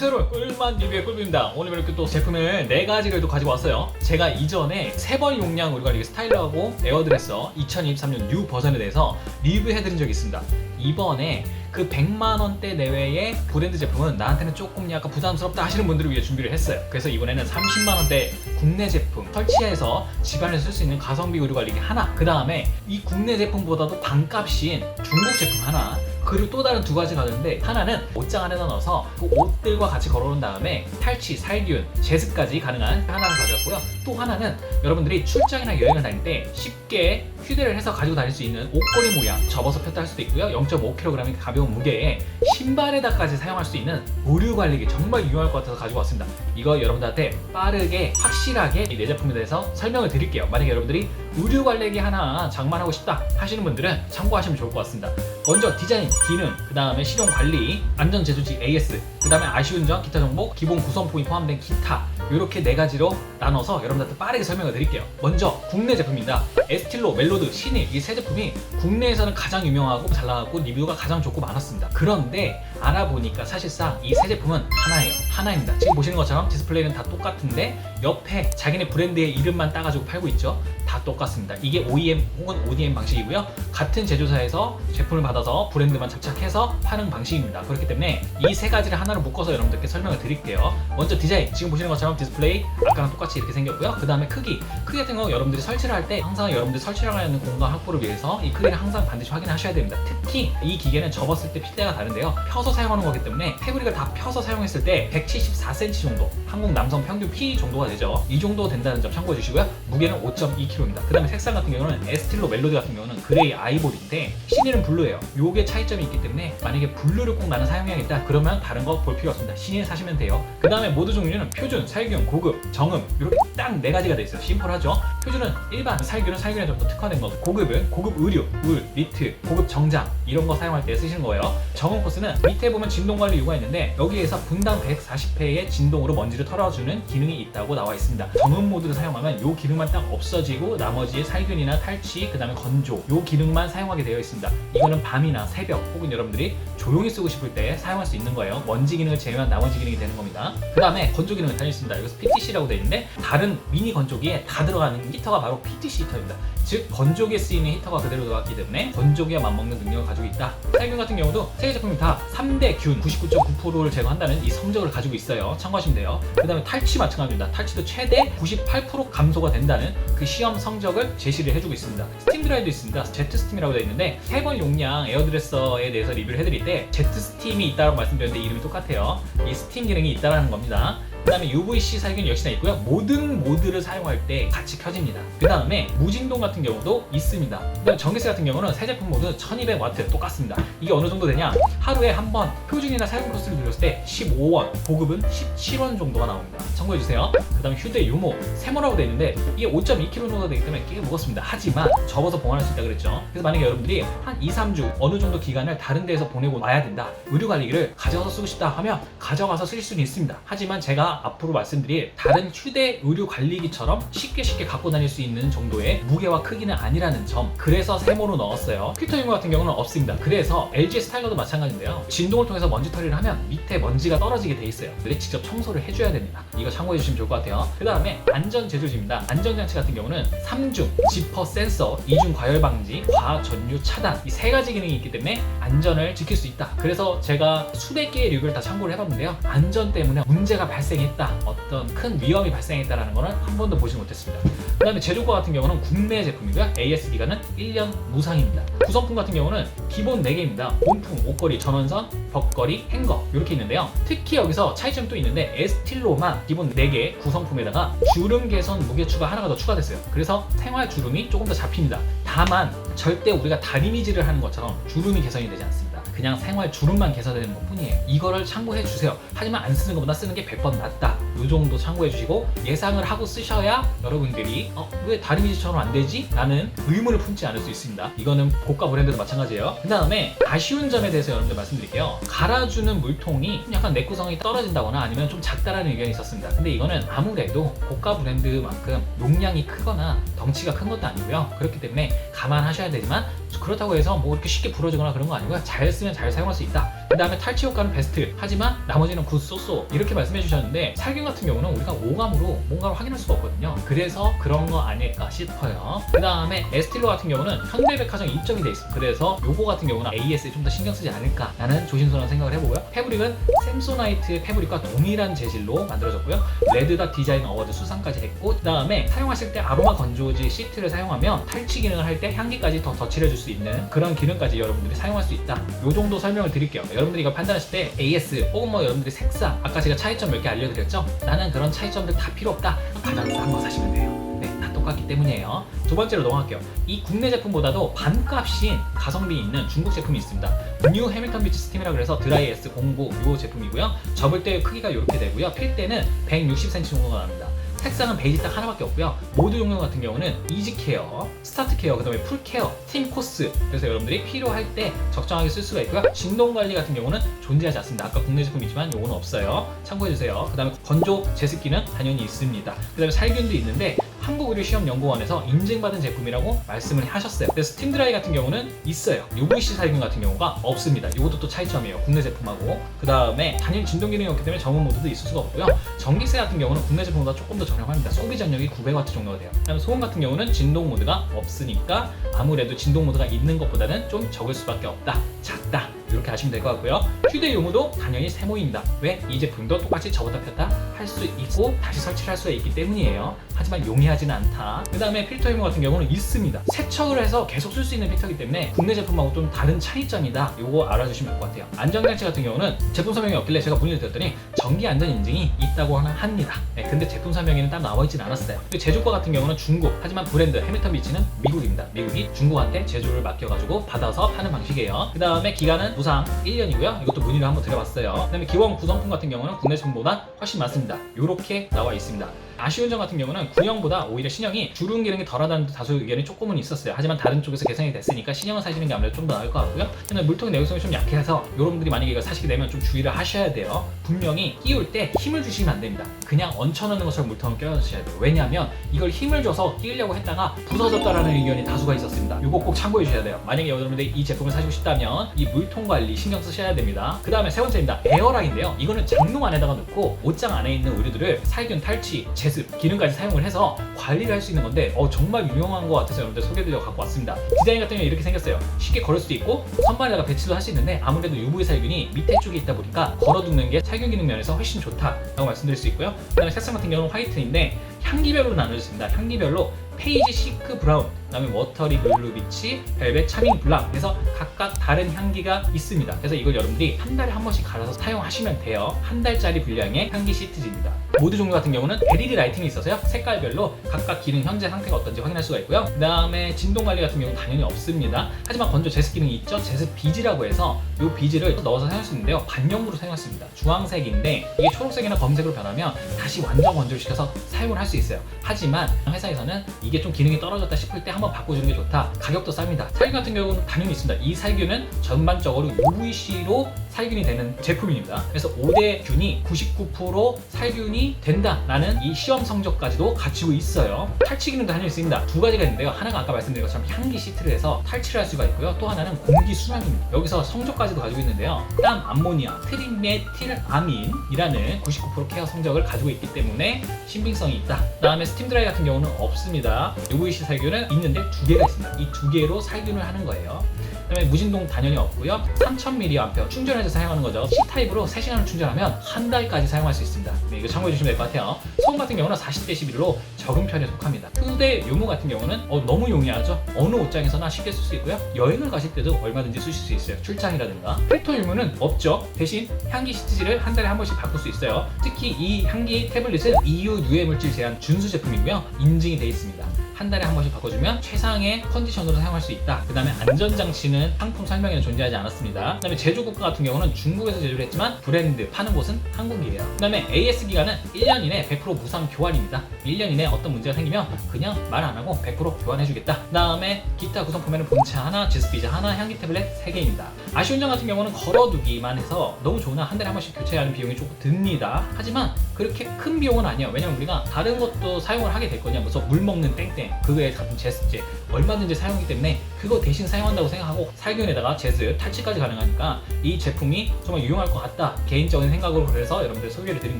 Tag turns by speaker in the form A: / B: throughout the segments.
A: 새로운 꿀맛 리뷰의 꿀입니다. 오늘 이렇게 또 제품을 4가지를 또 가지고 왔어요. 제가 이전에 3번 용량 우리가 이렇게 스타일러하고 에어드레서 2023년 뉴 버전에 대해서 리뷰해드린 적이 있습니다. 이번에 그 100만원대 내외의 브랜드 제품은 나한테는 조금 약간 부담스럽다 하시는 분들을 위해 준비를 했어요. 그래서 이번에는 30만원대 국내 제품 설치해서 집안에서 쓸 수 있는 가성비 의류 관리기 하나, 그 다음에 이 국내 제품보다도 반값인 중국 제품 하나, 그리고 또 다른 2가지 가는데, 하나는 옷장 안에다 넣어서 그 옷들과 같이 걸어놓은 다음에 탈취, 살균, 제습까지 가능한 하나를 가져왔고요. 또 하나는 여러분들이 출장이나 여행을 다닐 때 쉽게 휴대를 해서 가지고 다닐 수 있는 옷걸이 모양, 접어서 폈다 할 수도 있고요. 0.5kg의 가벼운 무게에 신발에다까지 사용할 수 있는 의류 관리기, 정말 유용할 것 같아서 가지고 왔습니다. 이거 여러분들한테 빠르게 확실하게 이 4제품에 대해서 설명을 드릴게요. 만약에 여러분들이 의류 관리기 하나 장만하고 싶다 하시는 분들은 참고하시면 좋을 것 같습니다. 먼저 디자인, 기능, 그 다음에 실용 관리, 안전 제조지 AS, 그 다음에 아쉬운점, 기타 정보, 기본 구성품이 포함된 기타, 이렇게 4가지로 나눠서 여러분들한테 빠르게 설명을 드릴게요. 먼저 국내 제품입니다. 에스틸로, 멜로드, 신일, 이 3제품이 국내에서는 가장 유명하고 잘 나가고 리뷰가 가장 좋고 많았습니다. 그런데 알아보니까 사실상 이 3제품은 하나예요. 하나입니다. 지금 보시는 것처럼 디스플레이는 다 똑같은데 옆에 자기네 브랜드의 이름만 따가지고 팔고 있죠. 다 똑같습니다. 이게 OEM 혹은 ODM 방식이고요. 같은 제조사에서 제품을 받아서 브랜드만 착착해서 파는 방식입니다. 그렇기 때문에 이 3가지를 하나로 묶어서 여러분들께 설명을 드릴게요. 먼저 디자인, 지금 보시는 것처럼 디스플레이 아까랑 똑같이 이렇게 생겼고요. 그 다음에 크기 같은 거 여러분들이 설치를 할 때 항상 여러분들 설치를 하는 공간 확보를 위해서 이 크기를 항상 반드시 확인하셔야 됩니다. 특히 이 기계는 접었을 때 핏대가 다른데요. 펴서 사용하는 거기 때문에 패브릭을 다 펴서 사용했을 때 174cm 정도, 한국 남성 평균 피 정도가 되죠. 이 정도 된다는 점 참고해 주시고요. 무게는 5.2kg입니다. 그 다음에 색상 같은 경우는 에스틸로, 멜로디 같은 경우는 그레이, 아이보리인데 신일은 블루예요. 요게 차이점이 있기 때문에 만약에 블루를 꼭 나는 사용량이 있다 그러면 다른 거 볼 필요 없습니다. 신일 사시면 돼요. 그 다음에 모드 종류는 표준, 살균, 고급, 정음, 이렇게 딱 4가지가 돼 있어요. 심플하죠? 표준은 일반, 살균은 살균에 좀 더 특화된 거고, 고급은 고급 의류, 울, 니트, 고급 정장 이런 거 사용할 때 쓰시는 거예요. 정음 코스는 밑에 보면 진동 관리 요구가 있는데 여기에서 분당 140회의 진동으로 먼지를 털어주는 기능이 있다고 나와 있습니다. 정음 모드를 사용하면 요 기능만 딱 없어지고 나머지 살균이나 탈취, 그 다음에 건조, 요 기능만 사용하게 되어 있습니다. 이거는 밤이나 새벽 혹은 여러분들이 조용히 쓰고 싶을 때 사용할 수 있는 거예요. 먼지 기능을 제외한 나머지 기능이 되는 겁니다. 그 다음에 건조 기능은 달려있습니다. 여기서 PTC라고 되어 있는데 다른 미니 건조기에 다 들어가는 히터가 바로 PTC 히터입니다. 즉 건조기에 쓰이는 히터가 그대로 들어갔기 때문에 건조기와 맞먹는 능력을 가지고 있다. 살균 같은 경우도 3개 제품이 다 3대 균 99.9%를 제거한다는 이 성적을 가지고 있어요. 참고하시면 돼요. 그 다음에 탈취 마찬가지입니다. 탈취도 최대 98% 감소가 된다는 그 시험 성적을 제시를 해주고 있습니다. 스팀 드라이도 있습니다. 제트 스팀이라고 되어 있는데 3번 용량 에어드레서에 대해서 리뷰를 해드릴 때 제트 스팀이 있다고 말씀드렸는데 이름이 똑같아요. 이 스팀 기능이 있다는 겁니다. 그 다음에 UVC 살균 역시나 있고요. 모든 모드를 사용할 때 같이 켜집니다. 그 다음에 무진동 같은 경우도 있습니다. 그 다음에 전기세 같은 경우는 새 제품 모드 1200W 똑같습니다. 이게 어느 정도 되냐? 하루에 한 번 표준이나 살균 코스를 눌렀을 때 15원, 고급은 17원 정도가 나옵니다. 참고해주세요. 그 다음에 휴대 유모, 세모라고 되어 있는데 이게 5.2kg 정도 되기 때문에 꽤 무겁습니다. 하지만 접어서 보관할 수 있다 그랬죠. 그래서 만약에 여러분들이 한 2, 3주 어느 정도 기간을 다른 데에서 보내고 와야 된다, 의류 관리기를 가져가서 쓰고 싶다 하면 가져가서 쓰실 수는 있습니다. 하지만 제가 앞으로 말씀드릴 다른 휴대 의류 관리기처럼 쉽게 갖고 다닐 수 있는 정도의 무게와 크기는 아니라는 점, 그래서 세모로 넣었어요. 필터 유무 같은 경우는 없습니다. 그래서 LG 스타일러도 마찬가지인데요. 진동을 통해서 먼지 처리를 하면 밑에 먼지가 떨어지게 돼 있어요. 근데 직접 청소를 해줘야 됩니다. 이거 참고해 주시면 좋을 것 같아요. 그 다음에 안전 제조지입니다. 안전장치 같은 경우는 3중, 지퍼 센서, 2중 과열 방지, 과전류 차단, 이 3가지 기능이 있기 때문에 안전을 지킬 수 있다. 그래서 제가 수백 개의 리뷰를 다 참고를 해봤는데요. 안전 때문에 문제가 발생했다, 어떤 큰 위험이 발생했다라는 거는 한 번도 보지 못했습니다. 그 다음에 제조가 같은 경우는 국내 제품이고요. AS 기간은 1년 무상입니다. 구성품 같은 경우는 기본 4개입니다. 본품, 옷걸이, 전원선, 벽걸이, 행거 이렇게 있는데요. 특히 여기서 차이점이 또 있는데 에스틸로만 기본 4개 구성품에다가 주름 개선 무게 추가 하나가 더 추가됐어요. 그래서 생활 주름이 조금 더 잡힙니다. 다만 절대 우리가 다리미질을 하는 것처럼 주름이 개선이 되지 않습니다. 그냥 생활 주름만 개선되는 것 뿐이에요. 이거를 참고해 주세요. 하지만 안 쓰는 것보다 쓰는 게 100번 낫다. 이 정도 참고해 주시고 예상을 하고 쓰셔야 여러분들이 왜 다리미질처럼 안 되지? 라는 의문을 품지 않을 수 있습니다. 이거는 고가 브랜드도 마찬가지예요. 그 다음에 아쉬운 점에 대해서 여러분들 말씀드릴게요. 갈아주는 물통이 약간 내구성이 떨어진다거나 아니면 좀 작다라는 의견이 있었습니다. 근데 이거는 아무래도 고가 브랜드만큼 용량이 크거나 덩치가 큰 것도 아니고요. 그렇기 때문에 감안하셔야 되지만 그렇다고 해서 뭐 이렇게 쉽게 부러지거나 그런 거 아니고요. 잘 쓰면 잘 사용할 수 있다. 그 다음에 탈취 효과는 베스트, 하지만 나머지는 굿 쏘쏘 이렇게 말씀해 주셨는데, 살균 같은 경우는 우리가 오감으로 뭔가를 확인할 수가 없거든요. 그래서 그런 거 아닐까 싶어요. 그 다음에 에스틸로 같은 경우는 현대백화점 입점이 돼 있습니다. 그래서 요거 같은 경우는 AS에 좀 더 신경 쓰지 않을까 라는 조심스러운 생각을 해보고요. 패브릭은 샘소나이트 패브릭과 동일한 재질로 만들어졌고요. 레드닷 디자인 어워드 수상까지 했고, 그 다음에 사용하실 때 아로마 건조지 시트를 사용하면 탈취 기능을 할 때 향기까지 더 덧칠해 줄 수 있는 그런 기능까지 여러분들이 사용할 수 있다. 요 정도 설명을 드릴게요. 여러분들이 이거 판단하실 때 AS 혹은 뭐 여러분들이 색상, 아까 제가 차이점 몇 개 알려드렸죠? 나는 그런 차이점들 다 필요 없다. 가장 싼 거 사시면 돼요. 네, 다 똑같기 때문이에요. 두 번째로 넘어갈게요. 이 국내 제품보다도 반값인 가성비 있는 중국 제품이 있습니다. 뉴 해밀턴 비치 스팀이라 그래서 드라이 S09 요 제품이고요. 접을 때 크기가 이렇게 되고요. 필 때는 160cm 정도가 납니다. 색상은 베이지 딱 하나밖에 없고요. 모드 종류 같은 경우는 이지 케어, 스타트 케어, 그 다음에 풀 케어, 팀 코스. 그래서 여러분들이 필요할 때 적정하게 쓸 수가 있고요. 진동 관리 같은 경우는 존재하지 않습니다. 아까 국내 제품이지만 요거는 없어요. 참고해주세요. 그 다음에 건조 제습기는 당연히 있습니다. 그 다음에 살균도 있는데 한국의료시험연구원에서 인증받은 제품이라고 말씀을 하셨어요. 그래서 스팀 드라이 같은 경우는 있어요. UVC 살균 같은 경우가 없습니다. 이것도 또 차이점이에요. 국내 제품하고. 그 다음에 단일 진동 기능이 없기 때문에 점원 모드도 있을 수가 없고요. 전기세 같은 경우는 국내 제품보다 조금 더 저렴합니다. 소비 전력이 900W 정도가 돼요. 그다음에 소음 같은 경우는 진동 모드가 없으니까 아무래도 진동 모드가 있는 것보다는 좀 적을 수밖에 없다. 작다. 이렇게 하시면 될 것 같고요. 휴대 유무도 당연히 세모입니다. 왜? 이 제품도 똑같이 접었다 폈다 할 수 있고 다시 설치를 할 수가 있기 때문이에요. 하지만 용이하지는 않다. 그 다음에 필터 유무 같은 경우는 있습니다. 세척을 해서 계속 쓸 수 있는 필터이기 때문에 국내 제품하고 좀 다른 차이점이다. 요거 알아주시면 될 것 같아요. 안전장치 같은 경우는 제품 설명이 없길래 제가 문의를 드렸더니 정기 안전 인증이 있다고 합니다. 네, 근데 제품 설명에는 따로 나와 있지는 않았어요. 제조과 같은 경우는 중국, 하지만 브랜드 해밀턴 비치는 미국입니다. 미국이 중국한테 제조를 맡겨가지고 받아서 파는 방식이에요. 그 다음에 기간은 무상 1년이고요. 이것도 문의를 한번 드려봤어요. 그 다음에 기본 구성품 같은 경우는 국내 제품보다 훨씬 많습니다. 이렇게 나와 있습니다. 아쉬운 점 같은 경우는 구형보다 오히려 신형이 주름 기능이 덜하다는 다수 의견이 조금은 있었어요. 하지만 다른 쪽에서 개선이 됐으니까 신형을 사시는 게 아무래도 좀 더 나을 것 같고요. 근데 물통의 내구성이 좀 약해서 여러분들이 만약에 이거 사시게 되면 좀 주의를 하셔야 돼요. 분명히 끼울 때 힘을 주시면 안 됩니다. 그냥 얹혀놓는 것처럼 물통을 껴주셔야 돼요. 왜냐하면 이걸 힘을 줘서 끼우려고 했다가 부서졌다라는 의견이 다수가 있었습니다. 이거 꼭 참고해 주셔야 돼요. 만약에 여러분들이 이 제품을 사시고 싶다면 이 물통 관리 신경 쓰셔야 됩니다. 그 다음에 세 번째입니다. 에어락인데요. 이거는 장롱 안에다가 넣고 옷장 안에 있는 의류들을 살균, 탈취, 제습 기능까지 사용을 해서 관리를 할 수 있는 건데 정말 유용한 것 같아서 여러분들 소개드려 갖고 왔습니다. 디자인 같은 경우는 이렇게 생겼어요. 쉽게 걸을 수도 있고 선반에다가 배치도 할 수 있는데 아무래도 UV 살균이 밑에 쪽에 있다 보니까 걸어두는 게 살균 기능 면에서 훨씬 좋다라고 말씀드릴 수 있고요. 그 다음에 색상 같은 경우는 화이트인데 향기별로 나눠졌습니다. 향기별로 페이지 시크 브라운, 그 다음에 워터리 블루 비치, 벨벳 차밍 블랑, 그래서 각각 다른 향기가 있습니다. 그래서 이걸 여러분들이 한 달에 한 번씩 갈아서 사용하시면 돼요. 한 달짜리 분량의 향기 시트지입니다. 모드 종류 같은 경우는 LED 라이팅이 있어서요. 색깔별로 각각 기능 현재 상태가 어떤지 확인할 수가 있고요. 그 다음에 진동 관리 같은 경우는 당연히 없습니다. 하지만 건조 제습 기능이 있죠. 제습 비즈라고 해서 이 비즈를 넣어서 사용할 수 있는데요. 반영구로 사용했습니다. 주황색인데 이게 초록색이나 검색으로 변하면 다시 완전 건조를 시켜서 사용을 할 수 있어요. 하지만 회사에서는 이게 좀 기능이 떨어졌다 싶을 때 한번 바꿔주는 게 좋다. 가격도 쌉니다. 살균 같은 경우는 당연히 있습니다. 이 살균은 전반적으로 UVC로 살균이 되는 제품입니다. 그래서 5대 균이 99% 살균이 된다라는 이 시험 성적까지도 갖추고 있어요. 탈취 기능도 당연히 있습니다. 두 가지가 있는데요. 하나가 아까 말씀드린 것처럼 향기 시트를 해서 탈취를 할 수가 있고요. 또 하나는 공기 순환입니다. 여기서 성적까지도 가지고 있는데요. 땀, 암모니아, 트리메틸아민이라는 99% 케어 성적을 가지고 있기 때문에 신빙성이 있다. 그 다음에 스팀 드라이 같은 경우는 없습니다. UVC 살균은 있는데 두 개가 있습니다. 이 두 개로 살균을 하는 거예요. 그다음에 무진동 당연히 없고요. 3000mAh 충전해서 사용하는 거죠. C타입으로 3시간을 충전하면 한 달까지 사용할 수 있습니다. 네, 이거 참고해 주시면 될 것 같아요. 소음 같은 경우는 40dB로 적은 편에 속합니다. 휴대 유무 같은 경우는 너무 용이하죠. 어느 옷장에서나 쉽게 쓸 수 있고요. 여행을 가실 때도 얼마든지 쓰실 수 있어요. 출장이라든가. 필터 유무는 없죠. 대신 향기 시트지를 한 달에 한 번씩 바꿀 수 있어요. 특히 이 향기 태블릿은 EU 유해 물질 제한 준수 제품이고요. 인증이 되어 있습니다. 한 달에 한 번씩 바꿔주면 최상의 컨디션으로 사용할 수 있다. 그 다음에 안전장치는 상품 설명에는 존재하지 않았습니다. 그 다음에 제조국가 같은 경우는 중국에서 제조를 했지만 브랜드 파는 곳은 한국이에요. 그 다음에 AS 기간은 1년 이내 100% 무상 교환입니다. 1년 이내 어떤 문제가 생기면 그냥 말 안 하고 100% 교환해주겠다. 그 다음에 기타 구성품에는 본체 하나, 제습비즈 하나, 향기 태블릿 3개입니다. 아쉬운 점 같은 경우는 걸어두기만 해서 너무 좋으나 한 달에 한 번씩 교체하는 비용이 조금 듭니다. 하지만 그렇게 큰 비용은 아니에요. 왜냐면 우리가 다른 것도 사용을 하게 될 거냐, 무슨 물 먹는 땡땡, 그거에 같은 제습제 얼마든지 사용하기 때문에 그거 대신 사용한다고 생각하고 살균에다가 제스, 탈취까지 가능하니까 이 제품이 정말 유용할 것 같다 개인적인 생각으로 그래서 여러분들 소개를 드린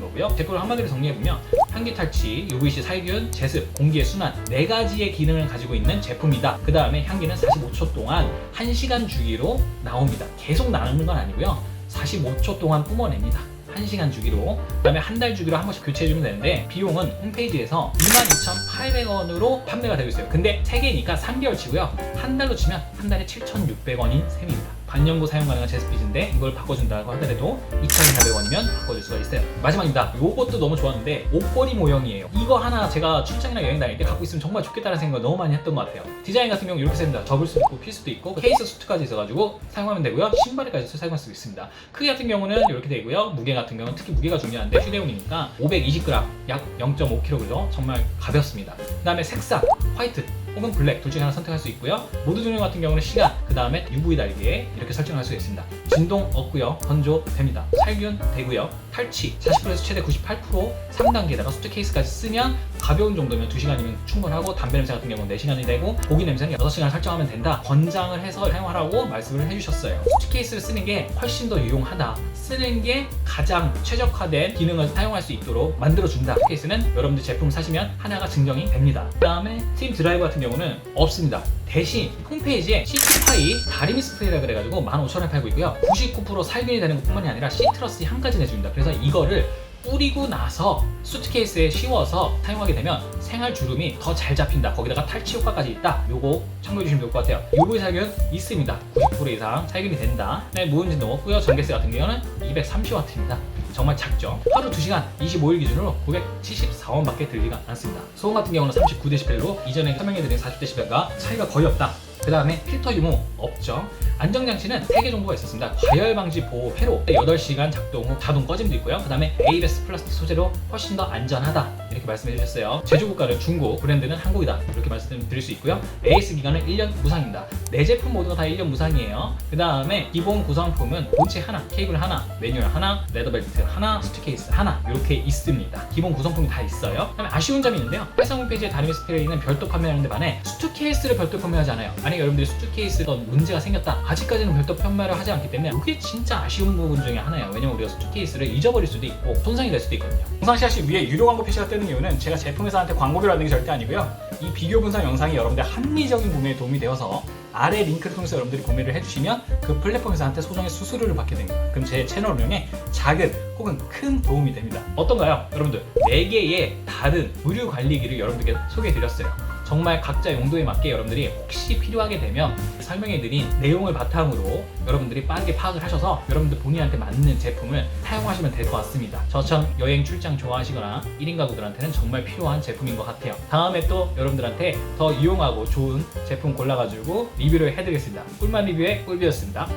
A: 거고요. 제품을 한마디로 정리해보면 향기 탈취, UVC 살균, 제습, 공기의 순환 4가지의 기능을 가지고 있는 제품이다. 그 다음에 향기는 45초 동안 1시간 주기로 나옵니다. 계속 나오는 건 아니고요. 45초 동안 뿜어냅니다. 1시간 주기로. 그 다음에 한 달 주기로 한 번씩 교체해주면 되는데 비용은 홈페이지에서 22,800원으로 판매가 되고 있어요. 근데 3개니까 3개월 치고요. 한 달로 치면 한 달에 7,600원인 셈입니다. 반년고 사용 가능한 제습빗인데 이걸 바꿔준다고 하더라도 2,400원이면 바꿔줄 수가 있어요. 마지막입니다. 요것도 너무 좋았는데 옷걸이 모형이에요. 이거 하나 제가 출장이나 여행 다닐 때 갖고 있으면 정말 좋겠다는 생각을 너무 많이 했던 것 같아요. 디자인 같은 경우 이렇게 됩니다. 접을 수도 있고 필 수도 있고 케이스 수트까지 있어가지고 사용하면 되고요. 신발에까지 사용할 수 있습니다. 크기 같은 경우는 이렇게 되고요. 무게 같은 경우는 특히 무게가 중요한데 휴대용이니까 520g, 약 0.5kg 정말 가볍습니다. 그 다음에 색상, 화이트 혹은 블랙 둘 중에 하나 선택할 수 있고요. 모드 종류 같은 경우는 시간, 그 다음에 UV 달기에 이렇게 설정할 수 있습니다. 진동 없고요. 건조 됩니다. 살균 되고요. 탈취 40%에서 최대 98% 3단계에다가 수트케이스까지 쓰면 가벼운 정도면 2시간이면 충분하고 담배 냄새 같은 경우는 4시간이 되고 고기 냄새는 6시간 설정하면 된다. 권장을 해서 사용하라고 말씀을 해주셨어요. 수트케이스를 쓰는 게 훨씬 더 유용하다. 쓰는 게 가장 최적화된 기능을 사용할 수 있도록 만들어준다. 수트케이스는 여러분들 제품 사시면 하나가 증정이 됩니다. 그 다음에 팀 드라이버 같은 경우는 없습니다. 대신 홈페이지에 시트파이 다리미 스프레이라 그래가지고 15,000원에 팔고 있고요. 99% 살균이 되는 것 뿐만이 아니라 시트러스 향까지 내줍니다. 그래서 이거를 뿌리고 나서 수트케이스에 씌워서 사용하게 되면 생활 주름이 더 잘 잡힌다. 거기다가 탈취 효과까지 있다. 요거 참고해 주시면 좋을 것 같아요. UV 살균 있습니다. 90% 이상 살균이 된다. 네, 무음진동 없고요. 전기세 같은 경우는 230W입니다. 정말 작죠. 하루 2시간 25일 기준으로 974원밖에 들리가 않습니다. 소음 같은 경우는 39dB로 이전에 설명해드린 40dB가 차이가 거의 없다. 그 다음에 필터 유무 없죠. 안정장치는 3개 정도가 있었습니다. 과열 방지 보호 회로 8시간 작동 후 자동 꺼짐도 있고요. 그 다음에 ABS 플라스틱 소재로 훨씬 더 안전하다 이렇게 말씀해 주셨어요. 제조국가는 중국, 브랜드는 한국이다 이렇게 말씀드릴 수 있고요. AS 기간은 1년 무상입니다. 네 제품 모두가 다 1년 무상이에요. 그 다음에 기본 구성품은 본체 하나, 케이블 하나, 매뉴얼 하나, 레더벨트 하나, 수트케이스 하나 이렇게 있습니다. 기본 구성품이 다 있어요. 그 다음에 아쉬운 점이 있는데요. 회사 홈페이지에 다리미 스프레이는 별도 판매하는데 반해 수트케이스를 별도 판매하지 않아요. 만약에 여러분들이 수트케이스에 문제가 생겼다. 아직까지는 별도 판매를 하지 않기 때문에 이게 진짜 아쉬운 부분 중에 하나예요. 왜냐면 우리가 수트케이스를 잊어버릴 수도 있고 손상이 될 수도 있거든요. 영상시야시 위에 유료 광고 표시가 뜨는 이유는 제가 제품회사한테 광고비를 받는 게 절대 아니고요. 이 비교 분석 영상이 여러분들 합리적인 구매에 도움이 되어서 아래 링크를 통해서 여러분들이 구매를 해주시면 그 플랫폼에서한테 소정의 수수료를 받게 됩니다. 그럼 제 채널 운영에 작은 혹은 큰 도움이 됩니다. 어떤가요? 여러분들 4개의 다른 의류 관리기를 여러분들께 소개해드렸어요. 정말 각자 용도에 맞게 여러분들이 혹시 필요하게 되면 설명해드린 내용을 바탕으로 여러분들이 빠르게 파악을 하셔서 여러분들 본인한테 맞는 제품을 사용하시면 될 것 같습니다. 저처럼 여행 출장 좋아하시거나 1인 가구들한테는 정말 필요한 제품인 것 같아요. 다음에 또 여러분들한테 더 유용하고 좋은 제품 골라가지고 리뷰를 해드리겠습니다. 꿀맛 리뷰의 꿀비였습니다.